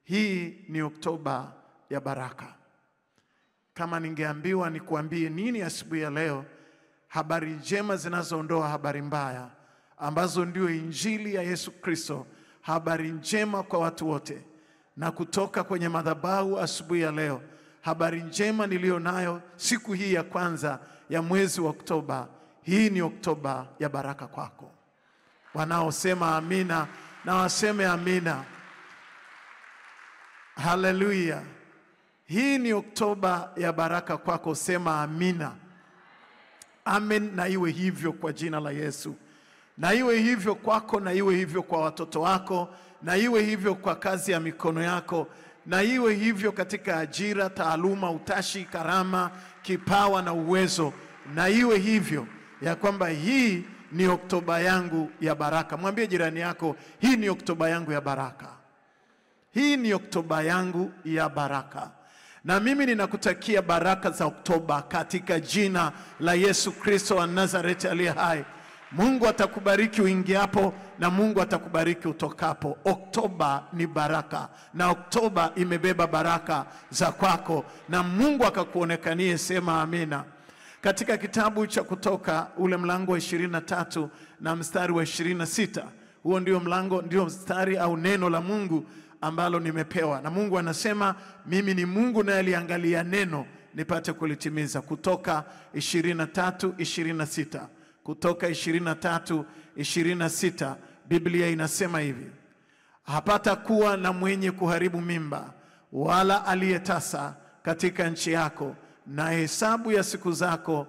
Hii ni Oktoba ya baraka. Kama ningeambiwa nikuambie nini asubuhi ya leo, habari njema zinazoondoa habari mbaya, ambazo ndio injili ya Yesu Kristo, habari njema kwa watu wote. Na kutoka kwenye madhabahu asubuhi ya leo, habari njema nilionayo siku hii ya kwanza ya mwezi wa Oktoba, hii ni Oktoba ya baraka kwako. Wanaosema amina na waseme amina. Haleluya. Hii ni Oktoba ya baraka kwako, sema amina. Amen, na iwe hivyo kwa jina la Yesu. Na iwe hivyo kwako, na iwe hivyo kwa watoto wako, na iwe hivyo kwa kazi ya mikono yako, na iwe hivyo katika ajira, taaluma, utashi, karama, kipawa na uwezo. Na iwe hivyo ya kwamba hii ni Oktoba yangu ya baraka. Mwambie jirani yako, hii ni Oktoba yangu ya baraka. Hii ni Oktoba yangu ya baraka. Na mimi ninakutakia baraka za Oktoba katika jina la Yesu Kristo wa Nazareti aliye hai. Mungu atakubariki uingiapo na Mungu atakubariki utokapo. Oktoba ni baraka, na Oktoba imebeba baraka za kwako, na Mungu akakuonekanie, sema amina. Katika kitabu cha Kutoka ule mlango wa 23 na mstari wa 26, huo ndio mlango, ndio mstari au neno la Mungu ambalo nimepewa. Na Mungu anasema mimi ni Mungu na aliangalia neno nipate kulitimiza. Kutoka 23:26. Kutoka 23:26, Biblia inasema hivi: hapata kuwa na mwenye kuharibu mimba wala aliyetasa katika nchi yako, na hesabu ya siku zako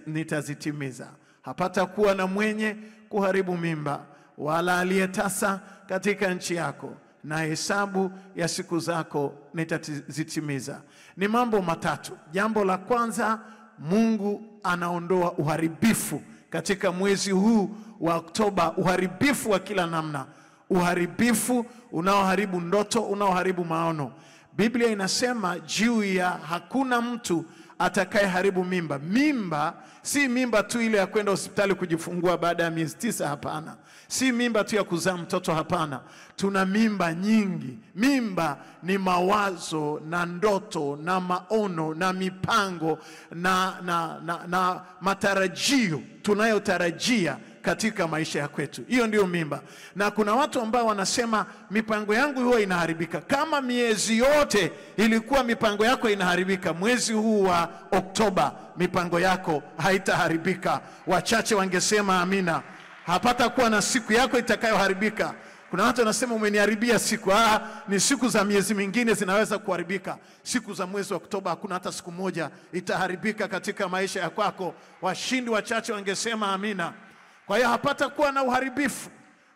nitazitimiza. Hapata kuwa na mwenye kuharibu mimba wala aliyetasa katika nchi yako, na hesabu ya siku zako nitazitimiza. Ni mambo matatu. Jambo la kwanza, Mungu anaondoa uharibifu katika mwezi huu wa Oktoba, uharibifu wa kila namna, uharibifu unaoharibu ndoto, unaoharibu maono. Biblia inasema juu ya hakuna mtu atakaye haribu mimba. Mimba si mimba tu ile ya kwenda hospitali kujifungua baada ya miezi 9, hapana. Si mimba tu ya kuzaa mtoto, hapana. Tuna mimba nyingi. Mimba ni mawazo na ndoto na maono na mipango na matarajio tunayotarajia katika maisha ya kwetu. Hiyo ndio mimba. Na kuna watu ambao wanasema mipango yangu huwa inaharibika. Kama miezi yote ilikuwa mipango yako inaharibika, mwezi huu wa Oktoba mipango yako haitaharibika. Wachache wangesema amina. Hapata kuwa na siku yako itakayoharibika. Kuna watu wanasema umeniharibia siku. Ni siku za miezi mingine zinaweza kuharibika. Siku za mwezi wa Oktoba hakuna hata siku moja itaharibika katika maisha ya kwako. Washindi wachache wangesema amina. Kwa hiyo hapata kuwa na uharibifu.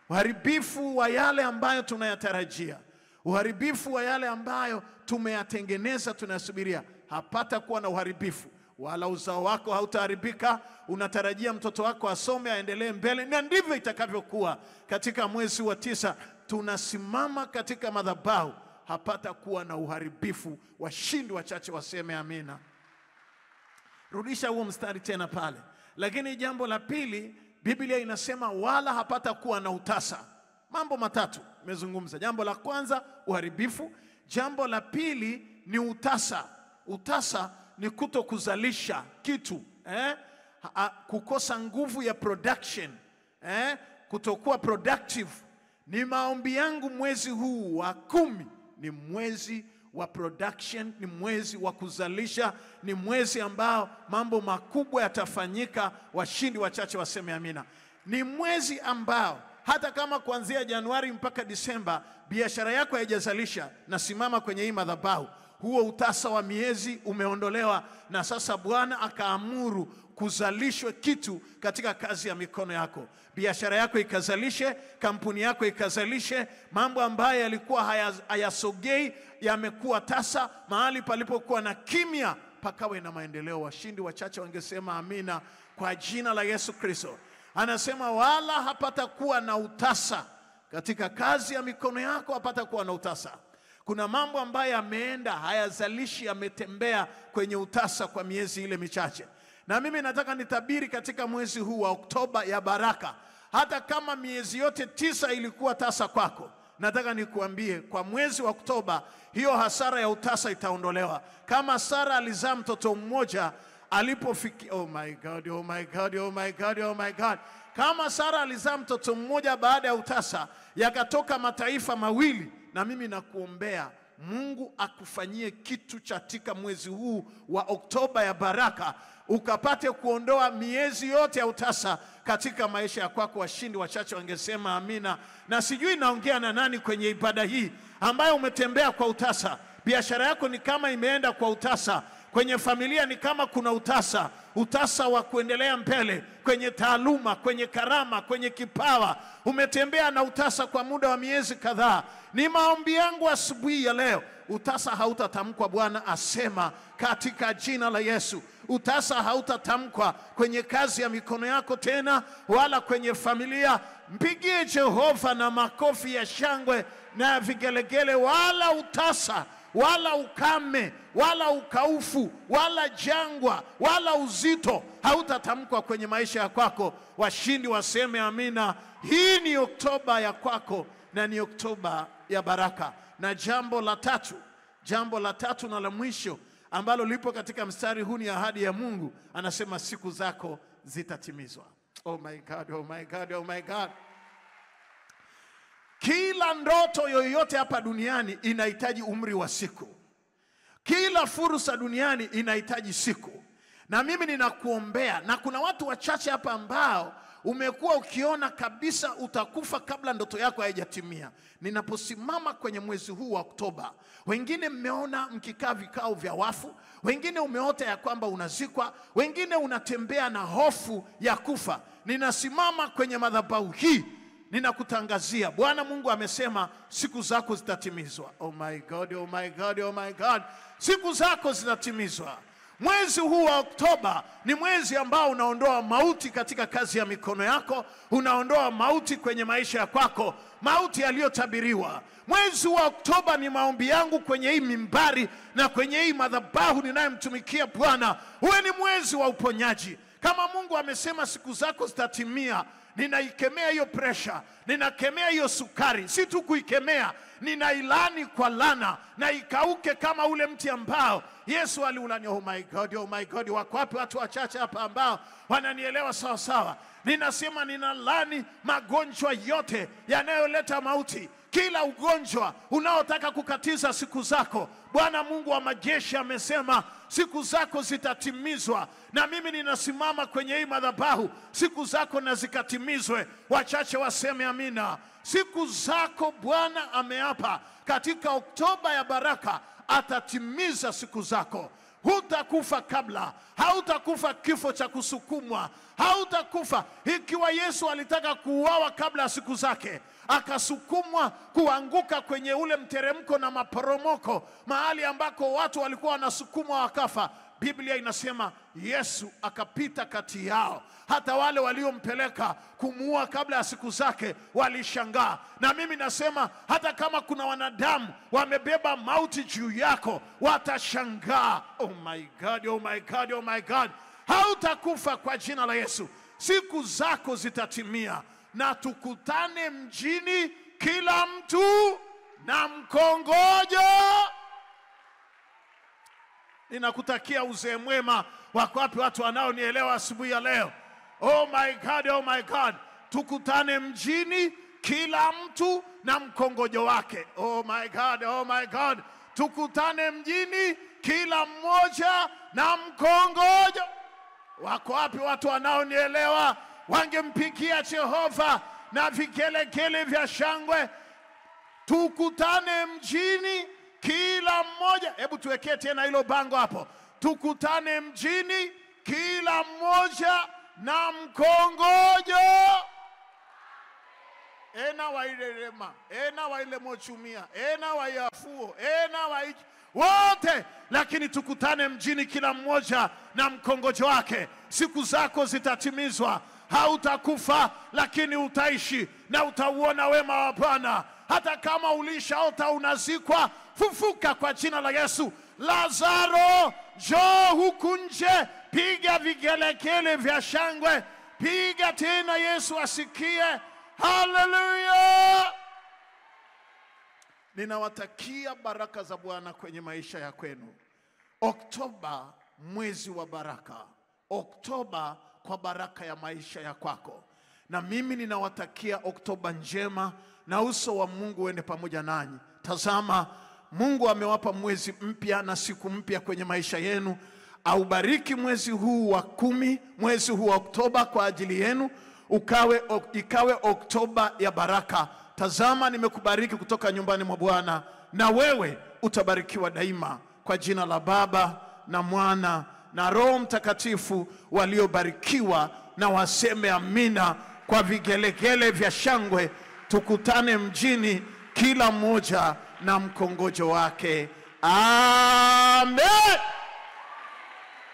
Uharibifu wa yale ambayo tunayatarajia. Uharibifu wa yale ambayo tumeyatengeneza, tunayasubiria. Hapata kuwa na uharibifu. Wala uzao wako hautaharibika. Unatarajia mtoto wako asome, aendelee mbele, na ndivyo itakavyokuwa katika mwezi wa 9. Tunasimama katika madhabahu, hapata kuwa na uharibifu. Washindi wachache waseme amina. Rudisha huo mstari tena pale. Lakini jambo la pili, Biblia inasema wala hapata kuwa na utasa. Mambo matatu nimezungumza. Jambo la kwanza uharibifu, jambo la pili ni utasa. Utasa ni kutokuzalisha kitu, kukosa nguvu ya production, kutokuwa productive. Ni maombi yangu mwezi huu wa 10 ni mwezi wa production, ni mwezi wa kuzalisha, ni mwezi ambao mambo makubwa yatafanyika. Washindi wachache waseme amina. Ni mwezi ambao hata kama kuanzia Januari mpaka Disemba biashara yako haijazalisha, na simama kwenye hii madhabahu, huo utasa wa miezi umeondolewa, na sasa Bwana akaamuru kuzalishwe kitu katika kazi ya mikono yako. Biashara yako ikazalishe, kampuni yako ikazalishe. Mambo ambayo yalikuwa hayasogei yamekuwa tasa. Mahali palipokuwa na kimya pakawe na maendeleo. Washindi wachache wangesema amina kwa jina la Yesu Kristo. Anasema wala hapata kuwa na utasa katika kazi ya mikono yako, hapata kuwa na utasa. Kuna mambo ambayo yameenda hayazalishi, yametembea kwenye utasa kwa miezi ile michache. Na mimi nataka nitabiri katika mwezi huu wa Oktoba ya baraka. Hata kama miezi yote 9 ilikuwa tasa kwako, nataka nikuambie kwa mwezi wa Oktoba hiyo hasara ya utasa itaondolewa. Kama Sara alizaa mtoto mmoja alipofikia, oh my God, oh my God, oh my God, oh my God. Kama Sara alizaa mtoto mmoja baada ya utasa, yakatoka mataifa mawili, na mimi nakuombea Mungu akufanyie kitu katika mwezi huu wa Oktoba ya baraka, ukapate kuondoa miezi yote ya utasa katika maisha ya kwako. Washindi wachache wangesema amina. Na sijui naongea na nani kwenye ibada hii ambayo umetembea kwa utasa. Biashara yako ni kama imeenda kwa utasa. Kwenye familia ni kama kuna utasa. Utasa wa kuendelea mbele kwenye taaluma, kwenye karama, kwenye kipawa. Umetembea na utasa kwa muda wa miezi kadhaa. Ni maombi yangu asubuhi ya leo, utasa hautatamkwa. Bwana asema katika jina la Yesu. Utasa hautatamkwa kwenye kazi ya mikono yako tena, wala kwenye familia. Mpigie Jehova na makofi ya shangwe na vigelegele. Wala utasa, wala ukame, wala ukaufu, wala jangwa, wala uzito hautatamkwa kwenye maisha ya kwako. Washindi waseme amina. Hii ni Oktoba ya kwako na ni Oktoba ya baraka. Na jambo la tatu na la mwisho ambalo lipo katika mstari huu ni ahadi ya Mungu. Anasema siku zako zitatimizwa. Oh my God, oh my God, oh my God. Kila ndoto yoyote hapa duniani inahitaji umri wa siku. Kila fursa duniani inahitaji siku. Na mimi ninakuombea, na kuna watu wachache hapa ambao umekuwa ukiona kabisa utakufa kabla ndoto yako haijatimia. Ninaposimama kwenye mwezi huu wa Oktoba, wengine mmeona mkikaa vikao vya wafu, wengine umeota ya kwamba unazikwa, wengine unatembea na hofu ya kufa. Ninasimama kwenye madhabahu hii, ninakutangazia Bwana Mungu amesema siku zako zitatimizwa. Oh my God, oh my God, oh my God. Siku zako zitatimizwa. Mwezi huu wa Oktoba ni mwezi ambao unaondoa mauti katika kazi ya mikono yako, unaondoa mauti kwenye maisha ya kwako, mauti yaliyotabiriwa. Mwezi wa Oktoba ni maombi yangu kwenye hii mimbari na kwenye hii madhabahu ninayemtumikia Bwana, uwe ni mwezi wa uponyaji. Kama Mungu amesema siku zako zitatimia, ninaikemea hiyo pressure, ninakemea hiyo sukari. Si tu kuikemea, ninailani kwa lana na ikauke kama ule mti ambao Yesu aliulani. Oh my God, oh my God. Wako wapi watu wachache hapa ambao wananielewa sawa sawa? Ninasema ninalani magonjwa yote yanayoleta mauti. Kila ugonjwa unaotaka kukatiza siku zako, Bwana Mungu wa majeshi amesema siku zako zitatimizwa. Na mimi ninasimama kwenye hii madhabahu, siku zako na zikatimizwe. Wachache waseme amina. Siku zako Bwana ameapa katika Oktoba ya baraka atatimiza siku zako. Hutakufa kabla, hautakufa kifo cha kusukumwa, hautakufa. Ikiwa Yesu alitaka kuuawa kabla ya siku zake, akasukumwa kuanguka kwenye ule mteremko na maporomoko, mahali ambako watu walikuwa wanasukumwa wakafa, Biblia inasema Yesu akapita kati yao. Hata wale waliompeleka kumuua kabla ya siku zake walishangaa. Na mimi nasema hata kama kuna wanadamu wamebeba mauti juu yako, watashangaa. Oh my God, oh my God, oh my God. Hautakufa kwa jina la Yesu. Siku zako zitatimia. Na tukutane mjini, kila mtu na mkongojo. Ninakutakia uzee mwema. Wako wapi watu wanaonielewa asubuhi ya leo? Oh my God, oh my God. Tukutane mjini, kila mtu na mkongojo wake. Oh my God, oh my God. Tukutane mjini, kila mmoja na mkongojo. Wako wapi watu wanaonielewa? Wangempigia Jehova na vigelegele vya shangwe. Tukutane mjini, kila mmoja. Hebu tuwekee tena hilo bango hapo. Tukutane mjini, kila mmoja na mkongojo. Ena wailema, ena wailemochumia, ena wayafuo, ena waiki wote. Lakini tukutane mjini, kila mmoja na mkongojo wake. Siku zako zitatimizwa. Hautakufa, lakini utaishi na utauona wema wa Bwana. Hata kama ulishaota unazikwa, fufuka kwa jina la Yesu. Lazaro, njoo huku nje. Piga vigelegele vya shangwe. Piga tena, Yesu asikie. Hallelujah. Ninawatakia baraka za Bwana kwenye maisha ya kwenu. Oktoba, mwezi wa baraka. Oktoba kwa baraka ya maisha ya kwako. Na mimi ninawatakia Oktoba njema, na uso wa Mungu uende pamoja nanyi. Tazama, Mungu amewapa mwezi mpya na siku mpya kwenye maisha yenu. Aubariki mwezi huu wa 10, mwezi huu wa Oktoba kwa ajili yenu. Ikawe Oktoba ya baraka. Tazama, nimekubariki kutoka nyumbani mwa Bwana, na wewe utabarikiwa daima, kwa jina la Baba na Mwana na Roho Mtakatifu. Waliobarikiwa na waseme amina kwa vigelegele vya shangwe. Tukutane mjini, kila mmoja na mkongojo wake. Amen.